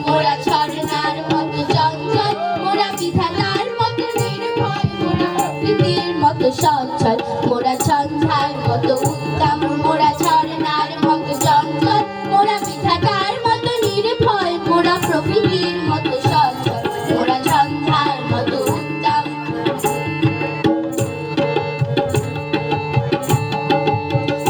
মোরা ঝর্ণার মতো চঞ্চল, মোরা বিধাতার মতো নির্ভয়, মোরা প্রকৃতির মতো সচ্ছল, মোরা সন্ধ্যার মতো উত্তম, মোরা ঝর্ণার মতো চঞ্চল, মোরা বিধাতার মতো নির্ভয়, মোরা প্রকৃতির মতো সচ্ছল, মোরা সন্ধ্যার মতো উত্তম।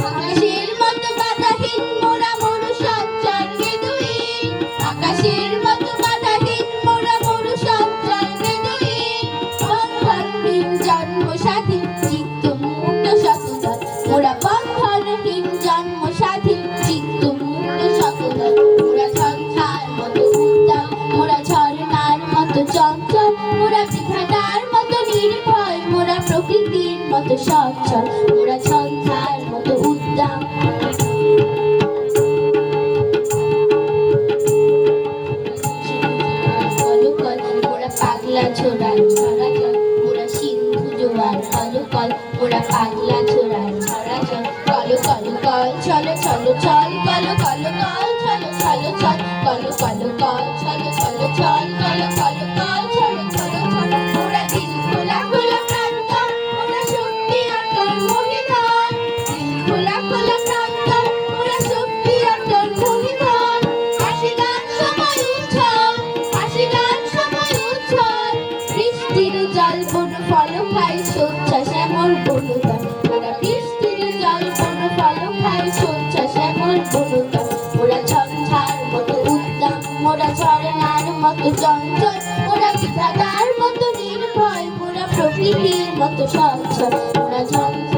আকাশের মতো বাধাহীন মোরা মরু সঞ্চল বেদুইন, আকাশের মতো বাধাহীন মোরা মরু সঞ্চল বেদুইন, বন্ধনহীন জন্ম স্বাধীন চিত্ত মুক্ত শতদল, মোরা বন্ধনহীন জন্ম স্বাধীন চিত্ত মুক্ত শতদল, মোরা সন্ধ্যার মতো উত্তম, মোরা ঝর্ণার মতো চঞ্চল, মোরা বিধাতার মতো নির্ভয়, মোরা প্রকৃতির মতো সচ্ছল, মোরা সন্ধ্যার মতো উদ্দাম। কলকল মোরা পাগলা ছোড়ার ঝরা জল, মোরা সিন্ধু জোয়ার কলকল, মোরা পাগলা ছোড়ার ঝরা জল, কল কল কল চলো চলো চল, কল কল কল চলো চলো চল, কল কল কল চলো চলো চল, কল কল কল চলো চলো চল, মোরা দিল খোলা খোলা প্রান্ত, মোরা শক্তি অটল মহিধর, দিল খোলা খোলা প্রান্ত, মোরা শক্তি অটল মহিধর, হাসি গান সময় উচ্ছল, হাসি গান সময় উচ্ছল, বৃষ্টির জল বন ফল খাই সোচ্ছা শ্যামল বনতল, মোরা বৃষ্টির জল বন ফল খাই সোচ্ছা শ্যামল বনতল, মোরা ঝঞ্ঝার মতো উদ্দাম, মোরা ঝর্ণার মতো চঞ্চল, মোরা বিধাতার মতো নির্ভয়, মোরা প্রকৃতির মতো সচ্ছল, মোরা ঝঞ্ঝা